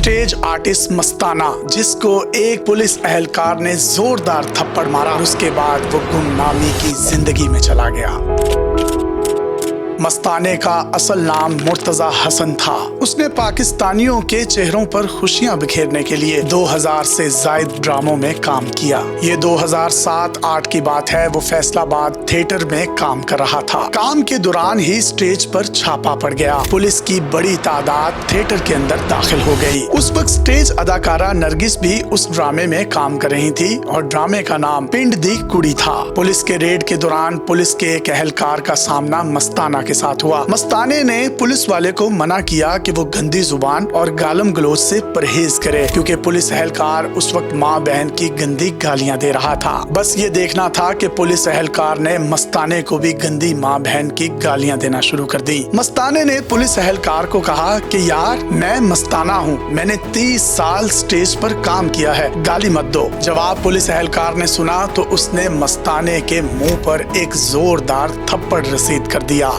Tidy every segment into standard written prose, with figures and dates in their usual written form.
Stage artist मस्ताना, जिसको एक police एहलकार ने जोरदार थप्पड़ मारा और उसके बाद वो गुमनामी की जिंदगी में चला गया। मस्ताने का असल नाम मुर्तजा हसन था। उसने पाकिस्तानियों के चेहरों पर खुशियां बिखेरने के लिए 2000 से जायद ड्रामों में काम किया। ये 2007-8 की बात है। वो फैसलाबाद थिएटर में काम कर रहा था। काम के दौरान ही स्टेज पर छापा पड़ गया। पुलिस की बड़ी तादाद थिएटर के अंदर दाखिल हो गई। उस वक्त स्टेज अदाकारा नरगिस भी उस ड्रामे में काम कर रही थी और ड्रामे का नाम पिंड दी कुड़ी था। पुलिस के रेड के दौरान पुलिस के एक एहलकार का सामना मस्ताना के साथ हुआ। मस्ताने ने पुलिस वाले को मना किया कि वो गंदी जुबान और गालम गलोच से परहेज करे, क्योंकि पुलिस एहलकार उस वक्त माँ बहन की गंदी गालियां दे रहा था। बस ये देखना था कि पुलिस एहलकार ने मस्ताने को भी गंदी माँ बहन की गालियां देना शुरू कर दी। मस्ताने ने पुलिस एहलकार को कहा कि यार, मैं मस्ताना हूँ, मैंने 30 साल स्टेज पर काम किया है, गाली मत दो। जवाब पुलिस एहलकार ने सुना तो उसने मस्ताने के मुंह पर एक जोरदार थप्पड़ रसीद कर दिया।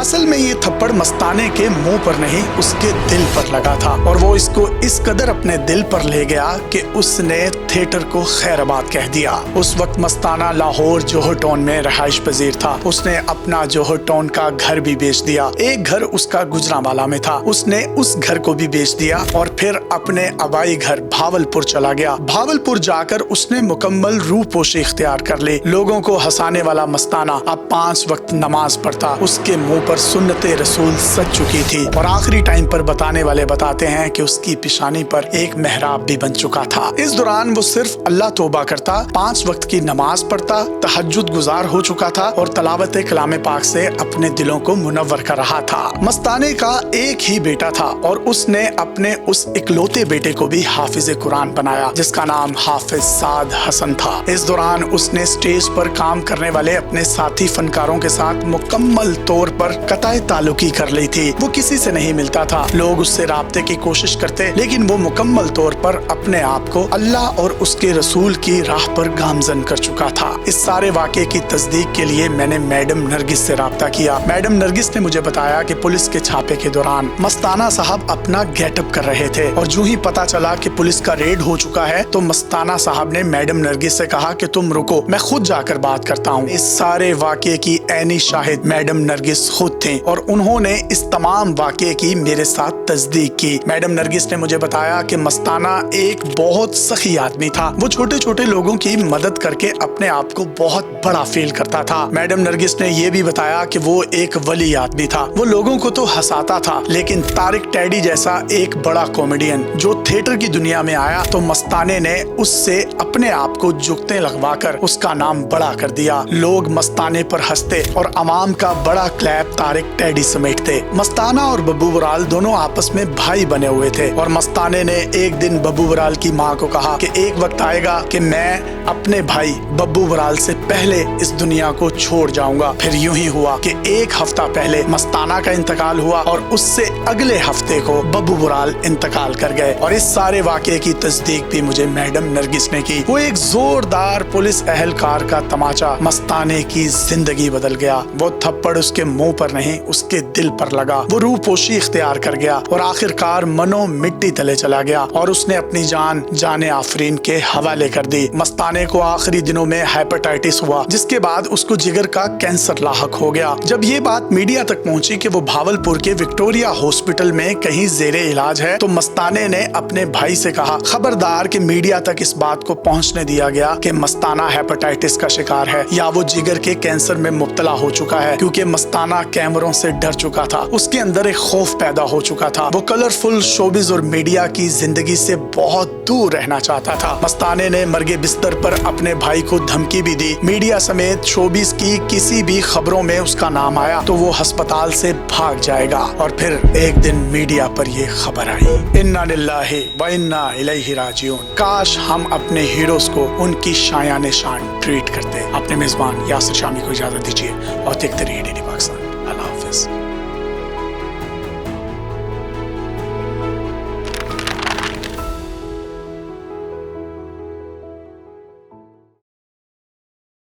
असल में ये थप्पड़ मस्ताने के मुंह पर नहीं, उसके दिल पर लगा था और वो इसको इस कदर अपने दिल पर ले गया कि उसने थिएटर को खैराबाद कह दिया। उस वक्त मस्ताना लाहौर जोहर टाउन में रहाइश पजीर था। उसने अपना जोहर टाउन का घर भी बेच दिया। एक घर उसका गुजरांवाला में था, उसने उस घर को भी बेच दिया और फिर अपने आबाई घर भावलपुर चला गया। भावलपुर जाकर उसने मुकम्मल रूपोशी इख्तियार कर ली। लोगों को हंसाने वाला मस्ताना अब 5 वक्त नमाज पढ़ता। उसके मुंह पर सुन्नते रसूल सज चुकी थी और आखिरी टाइम पर बताने वाले बताते हैं कि उसकी पिशानी पर एक मेहराब भी बन चुका था। इस दौरान वो सिर्फ अल्लाह तौबा करता, 5 वक्त की नमाज पढ़ता, तहज्जुद गुजार हो चुका था और तलावत कलाम पाक से अपने दिलों को मुनव्वर कर रहा था। मस्ताने का एक ही बेटा था और उसने अपने उस इकलौते बेटे को भी हाफिज कुरान बनाया, जिसका नाम हाफिज साद हसन था। इस दौरान उसने स्टेज पर काम करने वाले अपने साथी फनकारों के साथ मुकम्मल तौर पर कताए ताल्लुकी कर ली थी। वो किसी से नहीं मिलता था। लोग उससे राब्ते की कोशिश करते, लेकिन वो मुकम्मल तौर पर अपने आप को अल्लाह और उसके रसूल की राह पर गामजन कर चुका था। इस सारे वाक़े की तस्दीक के लिए मैंने मैडम नरगिस से राब्ता किया। मैडम नरगिस ने मुझे बताया कि पुलिस के छापे के दौरान मस्ताना साहब अपना गेटअप कर रहे थे और जो ही पता चला कि पुलिस का रेड हो चुका है तो मस्ताना साहब ने मैडम नरगिस से कहा कि तुम रुको, मैं खुद जाकर बात करता हूँ। इस सारे वाक़े की ऐनी शाहिद मैडम नरगिस खुद थे और उन्होंने इस तमाम वाक़े की मेरे साथ तस्दीक की। मैडम नरगिस ने मुझे बताया कि मस्ताना एक बहुत सखी आदमी था। वो छोटे छोटे लोगों की मदद करके अपने आप को बहुत बड़ा फील करता था। मैडम नरगिस ने ये भी बताया कि वो एक वली आदमी था। वो लोगों को तो हंसाता था, लेकिन तारिक टैडी जैसा एक बड़ा कॉमेडियन जो थिएटर की दुनिया में आया तो मस्ताने ने उससे अपने आप को जुगते लगवाकर उसका नाम बड़ा कर दिया। लोग मस्ताने पर हंसते और अवाम का बड़ा क्लैप तारिक टैडी समेटते। मस्ताना और बब्बू बराल दोनों आपस में भाई बने हुए थे और मस्ताने ने एक दिन बब्बू बराल की माँ को कहा कि एक वक्त आएगा कि मैं अपने भाई बब्बू बराल से पहले इस दुनिया को छोड़ जाऊंगा। फिर यूं ही हुआ कि एक हफ्ता पहले मस्ताना का इंतकाल हुआ और उससे अगले हफ्ते को बब्बू बराल इंतकाल कर गए और इस सारे वाक़े की तस्दीक भी मुझे मैडम नरगिस ने की। वो एक जोरदार पुलिस एहलकार का तमाचा मस्ताने की जिंदगी बदल गया। वो थप्पड़ उसके मुंह पर नहीं, उसके दिल पर लगा। वो रूपोशी इख्तियार कर गया और आखिरकार मनो मिट्टी तले चला गया और उसने अपनी जान जाने आफरीन के हवाले कर दी। मस्ताने को आखिरी दिनों में हेपेटाइटिस हुआ, जिसके बाद उसको जिगर का कैंसर लाहक हो गया। जब ये बात मीडिया तक पहुंची कि वो भावलपुर के विक्टोरिया हॉस्पिटल में कहीं जेरे इलाज है तो मस्ताने ने अपने भाई से कहा, खबरदार कि मीडिया तक इस बात को पहुंचने दिया गया कि मस्ताना हेपेटाइटिस का शिकार है या वो जिगर के कैंसर में मुब्तला हो चुका है, क्योंकि मस्ताना कैमरों से डर चुका था। उसके अंदर एक खौफ पैदा हो चुका था। वो कलरफुल शोबिज और मीडिया की जिंदगी से बहुत दूर रहना चाहता था। मस्ताने ने मर्गे बिस्तर पर अपने भाई को धमकी भी दी, मीडिया समेत शोबिज की किसी भी खबरों में उसका नाम आया तो वो अस्पताल से भाग जाएगा। और फिर एक दिन मीडिया पर ये खबर आई, इन्ना लिल्लाहि व इन्ना इलैहि राजिऊन। काश हम अपने हीरोज को उनकी शायान शान ट्रीट करते। अपने मेजबान यासिर शामी को इजाजत दीजिए और देखते रहिए डीडी पाकिस्तान। अल्लाह हाफिज।